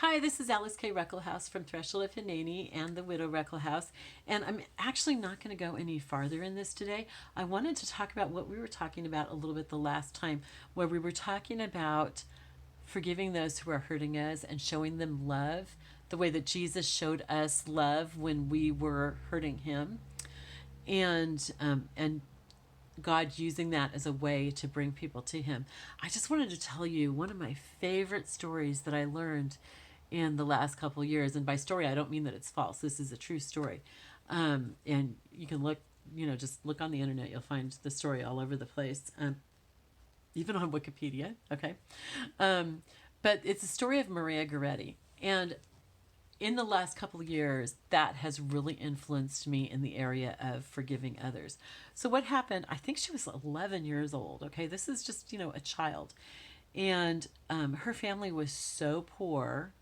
Hi, this is Alyce-Kay Ruckelshaus from Threshold of Hineni and the Widow Ruckelshaus, and I'm actually not going to go any farther in this today. I wanted to talk about what we were talking about a little bit the last time, where we were talking about forgiving those who are hurting us and showing them love, the way that Jesus showed us love when we were hurting him, and God using that as a way to bring people to him. I just wanted to tell you one of my favorite stories that I learned in the last couple of years. And by story, I don't mean that it's false. This is a true story. And you can look, just look on the internet. You'll find the story all over the place, even on Wikipedia. Okay. But it's a story of Maria Goretti. And in the last couple of years, that has really influenced me in the area of forgiving others. So what happened, I think she was 11 years old. Okay, this is just, a child. And her family was so poor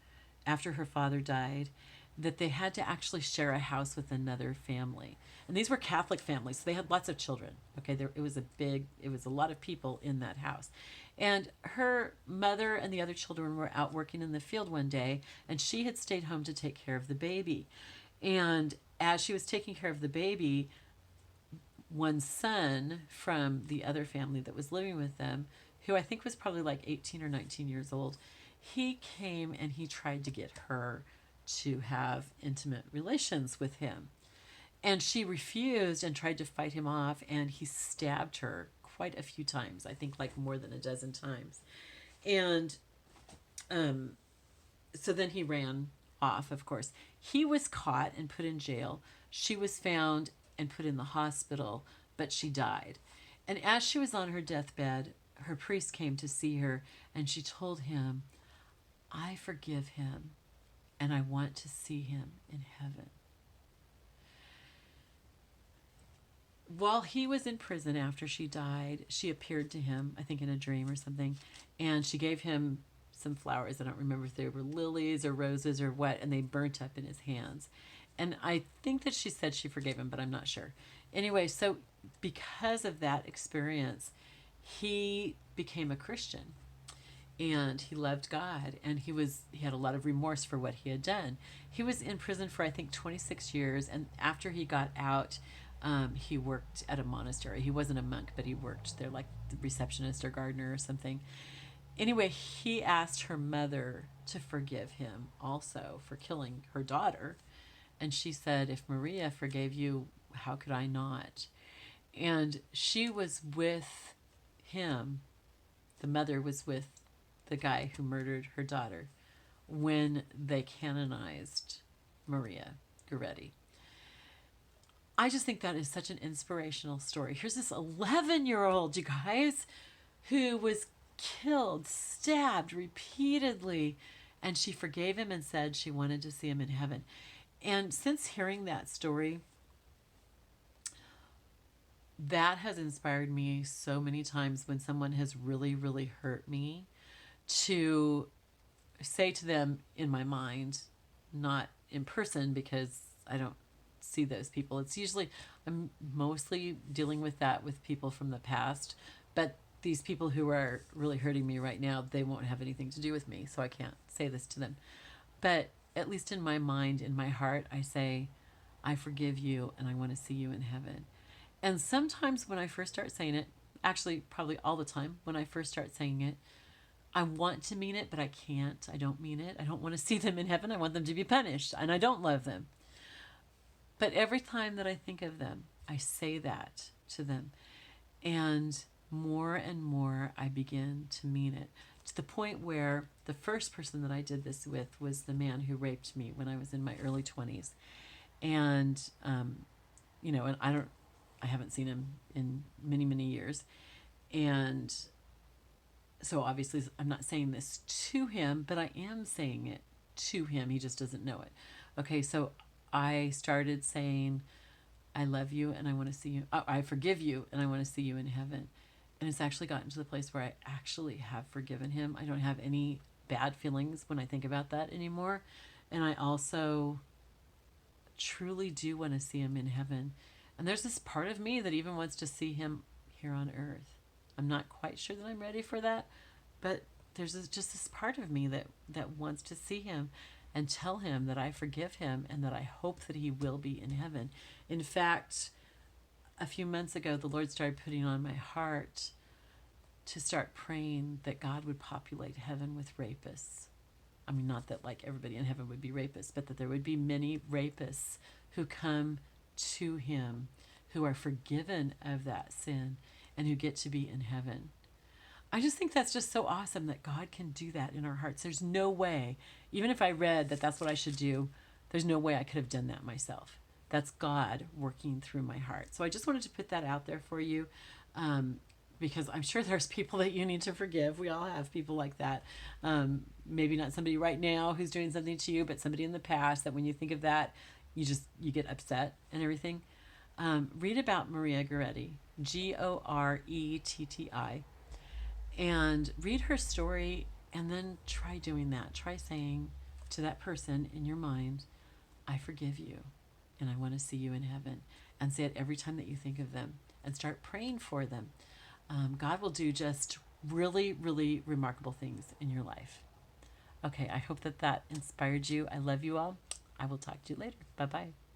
after her father died that they had to actually share a house with another family. And these were Catholic families, so they had lots of children. Okay, it was a lot of people in that house. And her mother and the other children were out working in the field one day, and she had stayed home to take care of the baby. And as she was taking care of the baby, one son from the other family that was living with them, who I think was probably like 18 or 19 years old, he came and he tried to get her to have intimate relations with him. And she refused and tried to fight him off, and he stabbed her quite a few times. I think like more than a dozen times. And so then he ran off, of course. He was caught and put in jail. She was found and put in the hospital, but she died. And as she was on her deathbed, her priest came to see her, and she told him, "I forgive him, and I want to see him in heaven." While he was in prison after she died, she appeared to him, I think in a dream or something, and she gave him some flowers. I don't remember if they were lilies or roses or what, and they burnt up in his hands. And I think that she said she forgave him, but I'm not sure. Anyway, so because of that experience, he became a Christian, and he loved God, and he had a lot of remorse for what he had done. He was in prison for I think 26 years, and after he got out, he worked at a monastery. He wasn't a monk, but he worked there like the receptionist or gardener or something. Anyway, he asked her mother to forgive him also for killing her daughter. And she said, "If Maria forgave you, how could I not?" And she was with him. The mother was with the guy who murdered her daughter when they canonized Maria Goretti. I just think that is such an inspirational story. Here's this 11-year-old, you guys, who was killed, stabbed repeatedly, and she forgave him and said she wanted to see him in heaven. And since hearing that story, that has inspired me so many times when someone has really, really hurt me, to say to them in my mind, not in person because I don't see those people. It's usually, I'm mostly dealing with that with people from the past, but these people who are really hurting me right now, they won't have anything to do with me, so I can't say this to them. But at least in my mind, in my heart, I say, "I forgive you and I want to see you in heaven." And sometimes when I first start saying it, actually probably all the time when I first start saying it, I want to mean it, but I can't. I don't mean it. I don't want to see them in heaven. I want them to be punished, and I don't love them. But every time that I think of them, I say that to them. And more I begin to mean it, to the point where the first person that I did this with was the man who raped me when I was in my early 20s. And, and I haven't seen him in many, many years. And so obviously I'm not saying this to him, but I am saying it to him. He just doesn't know it. Okay, so I started saying, "I love you and I want to see you. I forgive you and I want to see you in heaven." And it's actually gotten to the place where I actually have forgiven him. I don't have any bad feelings when I think about that anymore. And I also truly do want to see him in heaven. And there's this part of me that even wants to see him here on earth. I'm not quite sure that I'm ready for that, but just this part of me that wants to see him and tell him that I forgive him and that I hope that he will be in heaven. In fact, a few months ago, the Lord started putting on my heart to start praying that God would populate heaven with rapists. I mean, not that like everybody in heaven would be rapists, but that there would be many rapists who come to him, who are forgiven of that sin, and who get to be in heaven. I just think that's just so awesome that God can do that in our hearts. There's no way, even if I read that that's what I should do, there's no way I could have done that myself. That's God working through my heart. So I just wanted to put that out there for you, because I'm sure there's people that you need to forgive. We all have people like that. Maybe not somebody right now who's doing something to you, but somebody in the past that when you think of that, you get upset and everything. Read about Maria Goretti, Goretti, and read her story, and then try doing that. Try saying to that person in your mind, I forgive you, and I want to see you in heaven. And say it every time that you think of them, and start praying for them. God will do just really, really remarkable things in your life. Okay, I hope that inspired you. I love you all. I will talk to you later. Bye-bye.